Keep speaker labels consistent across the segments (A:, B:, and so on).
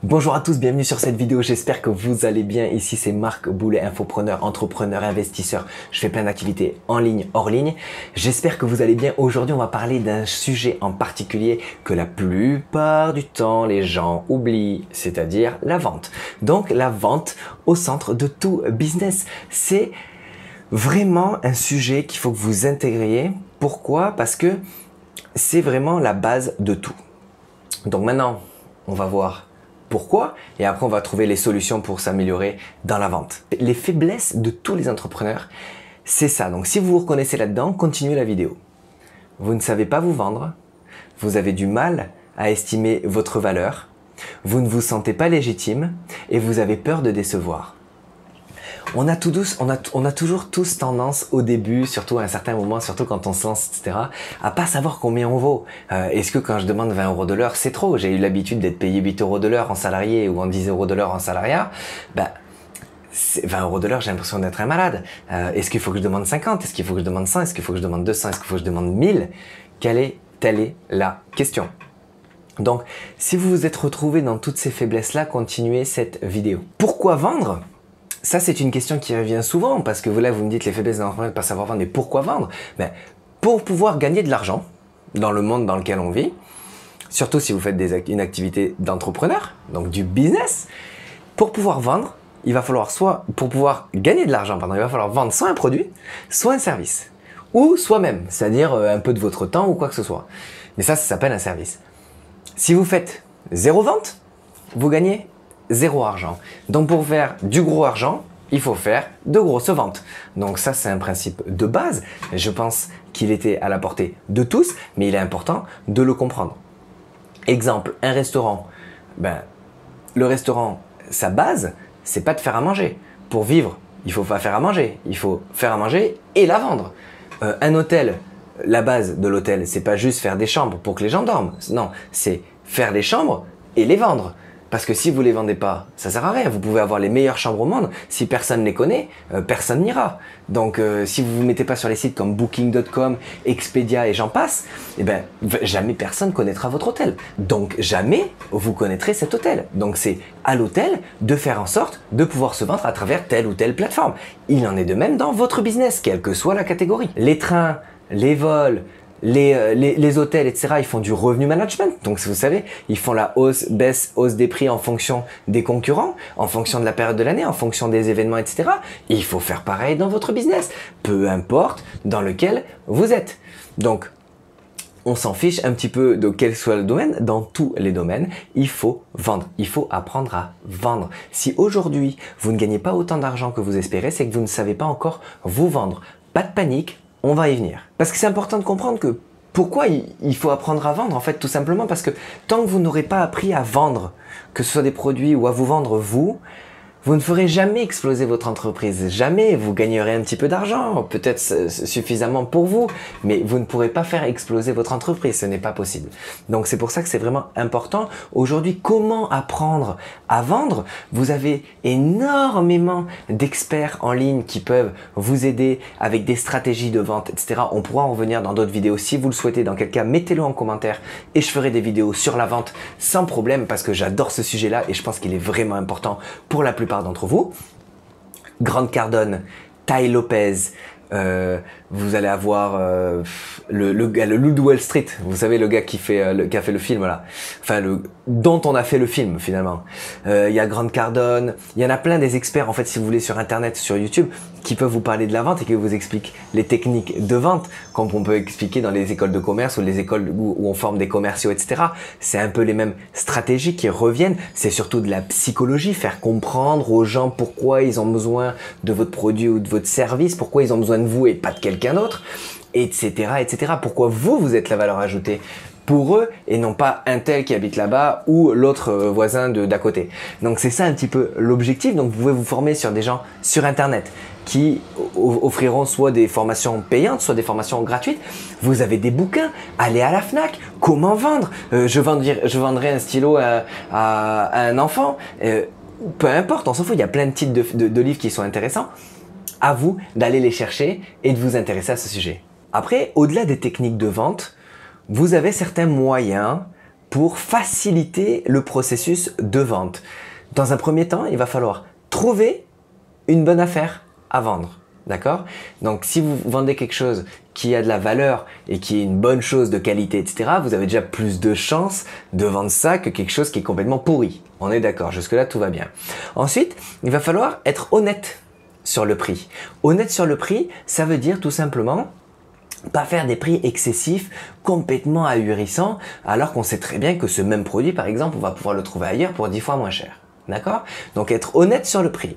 A: Bonjour à tous, bienvenue sur cette vidéo, j'espère que vous allez bien. Ici c'est Marc Boulet, infopreneur, entrepreneur, investisseur. Je fais plein d'activités en ligne, hors ligne. J'espère que vous allez bien. Aujourd'hui on va parler d'un sujet en particulier que la plupart du temps les gens oublient, c'est-à-dire la vente. Donc la vente au centre de tout business. C'est vraiment un sujet qu'il faut que vous intégriez. Pourquoi? Parce que c'est vraiment la base de tout. Donc maintenant on va voir pourquoi, et après on va trouver les solutions pour s'améliorer dans la vente. Les faiblesses de tous les entrepreneurs, c'est ça. Donc si vous vous reconnaissez là-dedans, continuez la vidéo. Vous ne savez pas vous vendre, vous avez du mal à estimer votre valeur, vous ne vous sentez pas légitime et vous avez peur de décevoir. On a toujours tous tendance au début, surtout à un certain moment, surtout quand on se lance, etc., à pas savoir combien on vaut. Est-ce que quand je demande 20 € de l'heure, c'est trop? J'ai eu l'habitude d'être payé 8 € de l'heure en salarié ou en 10 € de l'heure en salariat. 20 € de l'heure, j'ai l'impression d'être un malade. Est-ce qu'il faut que je demande 50? Est-ce qu'il faut que je demande 100? Est-ce qu'il faut que je demande 200? Est-ce qu'il faut que je demande 1000? Telle est la question. Donc, si vous vous êtes retrouvé dans toutes ces faiblesses-là, continuez cette vidéo. Pourquoi vendre? Ça, c'est une question qui revient souvent parce que vous me dites les faiblesses d'un entrepreneur de ne pas savoir vendre, mais pourquoi vendre? Pour pouvoir gagner de l'argent dans le monde dans lequel on vit, surtout si vous faites une activité d'entrepreneur, donc du business, pour pouvoir vendre, il va falloir pour pouvoir gagner de l'argent, il va falloir vendre soit un produit, soit un service, ou soi-même, c'est-à-dire un peu de votre temps ou quoi que ce soit. Mais ça s'appelle un service. Si vous faites 0 vente, vous gagnez 0 argent. Donc pour faire du gros argent, il faut faire de grosses ventes. Donc ça, c'est un principe de base. Je pense qu'il était à la portée de tous, mais il est important de le comprendre. Exemple, un restaurant. Le restaurant, sa base, c'est pas de faire à manger. Pour vivre, il faut pas faire à manger. Il faut faire à manger et la vendre. Un hôtel, la base de l'hôtel, c'est pas juste faire des chambres pour que les gens dorment. Non, c'est faire les chambres et les vendre. Parce que si vous les vendez pas, ça sert à rien. Vous pouvez avoir les meilleures chambres au monde. Si personne ne les connaît, personne n'ira. Donc, si vous vous mettez pas sur les sites comme Booking.com, Expedia et j'en passe, jamais personne connaîtra votre hôtel. Donc, jamais vous connaîtrez cet hôtel. Donc, c'est à l'hôtel de faire en sorte de pouvoir se vendre à travers telle ou telle plateforme. Il en est de même dans votre business, quelle que soit la catégorie. Les trains, les vols, les hôtels, etc., ils font du revenu management. Donc, vous savez, ils font la hausse des prix en fonction des concurrents, en fonction de la période de l'année, en fonction des événements, etc. Il faut faire pareil dans votre business, peu importe dans lequel vous êtes. Donc, on s'en fiche un petit peu de quel soit le domaine. Dans tous les domaines, il faut vendre. Il faut apprendre à vendre. Si aujourd'hui, vous ne gagnez pas autant d'argent que vous espérez, c'est que vous ne savez pas encore vous vendre. Pas de panique. On va y venir. Parce que c'est important de comprendre que pourquoi il faut apprendre à vendre, en fait, tout simplement parce que tant que vous n'aurez pas appris à vendre, que ce soit des produits ou à vous vendre vous ne ferez jamais exploser votre entreprise. Jamais. Vous gagnerez un petit peu d'argent, peut-être suffisamment pour vous, mais vous ne pourrez pas faire exploser votre entreprise. Ce n'est pas possible. Donc, c'est pour ça que c'est vraiment important. Aujourd'hui, comment apprendre à vendre? Vous avez énormément d'experts en ligne qui peuvent vous aider avec des stratégies de vente, etc. On pourra en revenir dans d'autres vidéos si vous le souhaitez. Dans quel cas, mettez-le en commentaire et je ferai des vidéos sur la vente sans problème parce que j'adore ce sujet-là et je pense qu'il est vraiment important pour la plupart d'entre vous. Grant Cardone, Tai Lopez, vous allez avoir le loup de Wall Street, vous savez, le gars qui a fait le film là, dont on a fait le film finalement. Il y a Grant Cardone, il y en a plein des experts en fait si vous voulez sur internet, sur YouTube, qui peuvent vous parler de la vente et qui vous expliquent les techniques de vente, comme on peut expliquer dans les écoles de commerce ou les écoles où on forme des commerciaux, etc. C'est un peu les mêmes stratégies qui reviennent. C'est surtout de la psychologie, faire comprendre aux gens pourquoi ils ont besoin de votre produit ou de votre service, pourquoi ils ont besoin de vous et pas de quelqu'un d'autre, etc., etc. Pourquoi vous êtes la valeur ajoutée pour eux et non pas un tel qui habite là-bas ou l'autre voisin d'à côté. Donc c'est ça un petit peu l'objectif. Donc vous pouvez vous former sur des gens sur internet qui offriront soit des formations payantes, soit des formations gratuites. Vous avez des bouquins, allez à la Fnac, comment vendre, je vendrai un stylo à un enfant, peu importe, on s'en fout, il y a plein de titres de livres qui sont intéressants. À vous d'aller les chercher et de vous intéresser à ce sujet. Après, au-delà des techniques de vente, vous avez certains moyens pour faciliter le processus de vente. Dans un premier temps, il va falloir trouver une bonne affaire à vendre. D'accord? Donc, si vous vendez quelque chose qui a de la valeur et qui est une bonne chose de qualité, etc., vous avez déjà plus de chances de vendre ça que quelque chose qui est complètement pourri. On est d'accord, jusque-là, tout va bien. Ensuite, il va falloir être honnête sur le prix. Honnête sur le prix, ça veut dire tout simplement pas faire des prix excessifs, complètement ahurissants, alors qu'on sait très bien que ce même produit, par exemple, on va pouvoir le trouver ailleurs pour 10 fois moins cher. D'accord? Donc, être honnête sur le prix.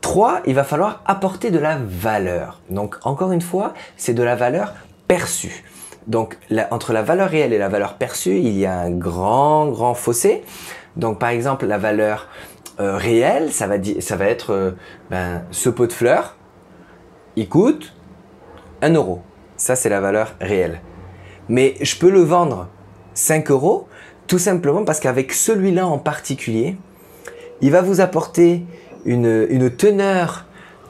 A: 3, il va falloir apporter de la valeur. Donc, encore une fois, c'est de la valeur perçue. Donc, entre la valeur réelle et la valeur perçue, il y a un grand fossé. Donc, par exemple, la valeur réelle, ça va être ce pot de fleurs, il coûte 1 euro. Ça, c'est la valeur réelle. Mais je peux le vendre 5 euros, tout simplement parce qu'avec celui-là en particulier, il va vous apporter une teneur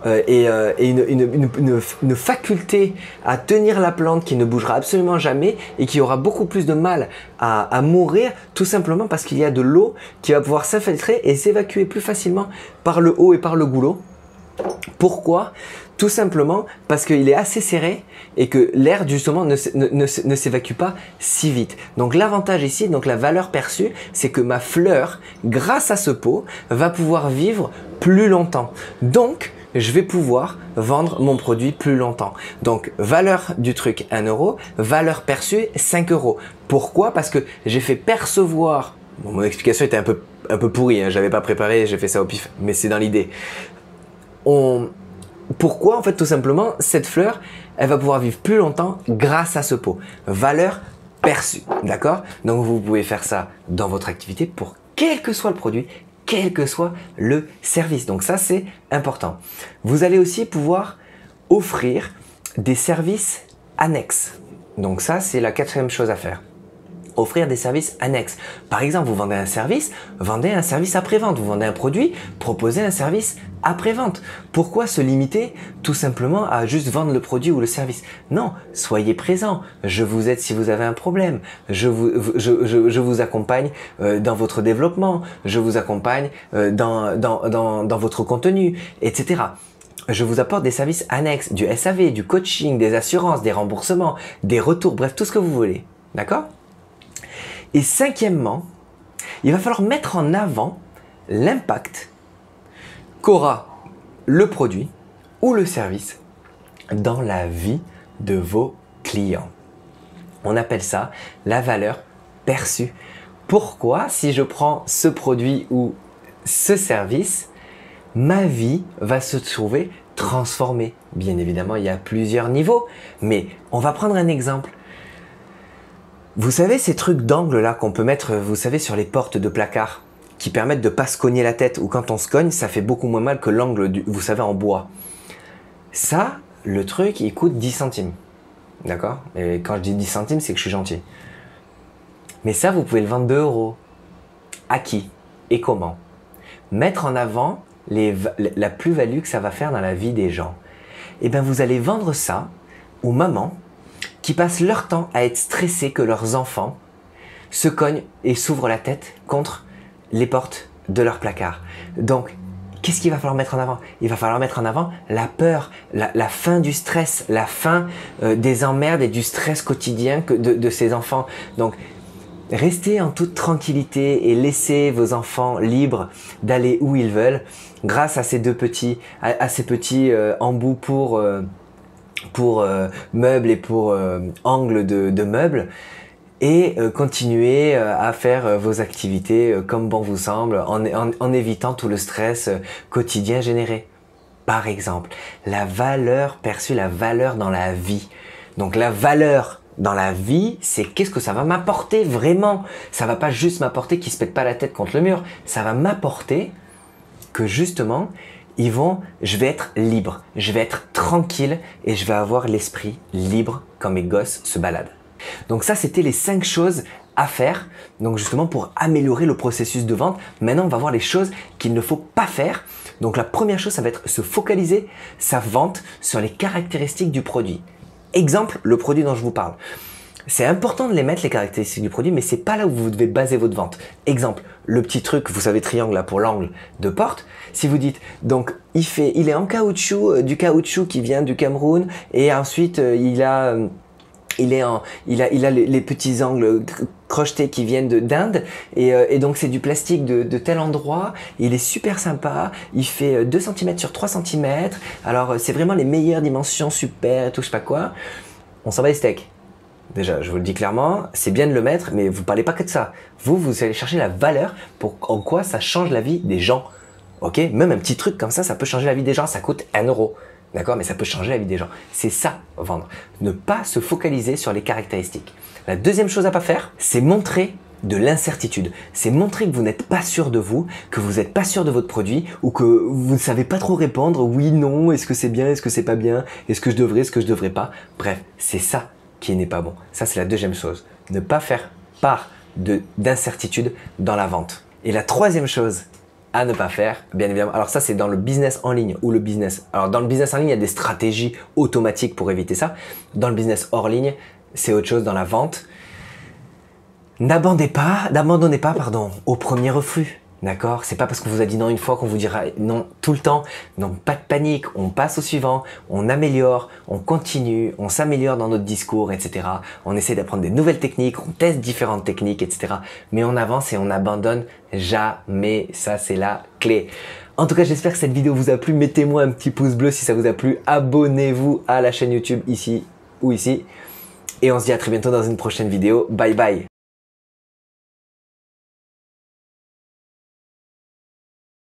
A: et une faculté à tenir la plante qui ne bougera absolument jamais et qui aura beaucoup plus de mal à mourir, tout simplement parce qu'il y a de l'eau qui va pouvoir s'infiltrer et s'évacuer plus facilement par le haut et par le goulot. Pourquoi? Tout simplement parce qu'il est assez serré et que l'air justement ne s'évacue pas si vite. Donc l'avantage ici, donc la valeur perçue, c'est que ma fleur, grâce à ce pot, va pouvoir vivre plus longtemps. Donc je vais pouvoir vendre mon produit plus longtemps. Donc valeur du truc 1 euro, valeur perçue 5 euros. Pourquoi? Parce que j'ai fait percevoir, bon, mon explication était un peu pourrie, hein, je l'avais pas préparé, j'ai fait ça au pif, mais c'est dans l'idée. Pourquoi? En fait, tout simplement, cette fleur, elle va pouvoir vivre plus longtemps grâce à ce pot. Valeur perçue, d'accord? Donc, vous pouvez faire ça dans votre activité pour quel que soit le produit, quel que soit le service. Donc, ça, c'est important. Vous allez aussi pouvoir offrir des services annexes. Donc, ça, c'est la 4e chose à faire. Offrir des services annexes. Par exemple, vous vendez un service après-vente. Vous vendez un produit, proposez un service après-vente. Pourquoi se limiter tout simplement à juste vendre le produit ou le service? Non, soyez présent. Je vous aide si vous avez un problème. Je vous accompagne dans votre développement. Je vous accompagne dans votre contenu, etc. Je vous apporte des services annexes, du SAV, du coaching, des assurances, des remboursements, des retours, bref, tout ce que vous voulez. D'accord? Et 5e, il va falloir mettre en avant l'impact qu'aura le produit ou le service dans la vie de vos clients. On appelle ça la valeur perçue. Pourquoi, si je prends ce produit ou ce service, ma vie va se trouver transformée? Bien évidemment, il y a plusieurs niveaux, mais on va prendre un exemple. Vous savez ces trucs d'angle là qu'on peut mettre, vous savez, sur les portes de placard qui permettent de ne pas se cogner la tête, ou quand on se cogne, ça fait beaucoup moins mal que l'angle, vous savez, en bois. Ça, le truc, il coûte 10 centimes. D'accord? Et quand je dis 10 centimes, c'est que je suis gentil. Mais ça, vous pouvez le vendre 2 euros. À qui? Et comment? Mettre en avant la plus-value que ça va faire dans la vie des gens. Eh bien, vous allez vendre ça aux mamans qui passent leur temps à être stressés que leurs enfants se cognent et s'ouvrent la tête contre les portes de leur placard. Donc, qu'est-ce qu'il va falloir mettre en avant? Il va falloir mettre en avant la peur, la fin du stress, la fin des emmerdes et du stress quotidien de ces enfants. Donc, restez en toute tranquillité et laissez vos enfants libres d'aller où ils veulent grâce à ces ces petits embouts pour meubles et pour angles de meubles, et continuez à faire vos activités comme bon vous semble en évitant tout le stress quotidien généré. Par exemple, la valeur perçue, la valeur dans la vie. Donc la valeur dans la vie, c'est qu'est-ce que ça va m'apporter vraiment. Ça va pas juste m'apporter qu'ils se pètent pas la tête contre le mur, ça va m'apporter que justement je vais être libre, je vais être tranquille et je vais avoir l'esprit libre quand mes gosses se baladent. Donc ça, c'était les 5 choses à faire, donc justement pour améliorer le processus de vente. Maintenant, on va voir les choses qu'il ne faut pas faire. Donc la première chose, ça va être se focaliser sa vente sur les caractéristiques du produit. Exemple, le produit dont je vous parle. C'est important de les mettre, les caractéristiques du produit, mais c'est pas là où vous devez baser votre vente. Exemple, le petit truc, vous savez, triangle là pour l'angle de porte. Si vous dites, donc, il est en caoutchouc, du caoutchouc qui vient du Cameroun, et ensuite, il a les petits angles crochetés qui viennent d'Inde et donc c'est du plastique de tel endroit, il est super sympa, il fait 2 cm sur 3 cm, alors c'est vraiment les meilleures dimensions, super, tout je sais pas quoi. On s'en va les steaks. Déjà, je vous le dis clairement, c'est bien de le mettre, mais vous parlez pas que de ça. Vous allez chercher la valeur pour en quoi ça change la vie des gens. Ok, même un petit truc comme ça peut changer la vie des gens, ça coûte 1 euro. D'accord, mais ça peut changer la vie des gens. C'est ça, vendre. Ne pas se focaliser sur les caractéristiques. La deuxième chose à pas faire, c'est montrer de l'incertitude. C'est montrer que vous n'êtes pas sûr de vous, que vous n'êtes pas sûr de votre produit ou que vous ne savez pas trop répondre. Oui, non, est-ce que c'est bien, est-ce que c'est pas bien, est-ce que je devrais, est-ce que je devrais pas. Bref, c'est ça qui n'est pas bon. Ça, c'est la deuxième chose. Ne pas faire part d'incertitude dans la vente. Et la troisième chose à ne pas faire, bien évidemment. Alors ça, c'est dans le business en ligne ou le business. Alors dans le business en ligne, il y a des stratégies automatiques pour éviter ça. Dans le business hors ligne, c'est autre chose dans la vente. N'abandonnez pas, au premier refus. D'accord? C'est pas parce qu'on vous a dit non une fois qu'on vous dira non tout le temps. Donc pas de panique, on passe au suivant, on améliore, on continue, on s'améliore dans notre discours, etc. On essaie d'apprendre des nouvelles techniques, on teste différentes techniques, etc. Mais on avance et on n'abandonne jamais. Ça, c'est la clé. En tout cas, j'espère que cette vidéo vous a plu. Mettez-moi un petit pouce bleu si ça vous a plu. Abonnez-vous à la chaîne YouTube ici ou ici. Et on se dit à très bientôt dans une prochaine vidéo. Bye bye!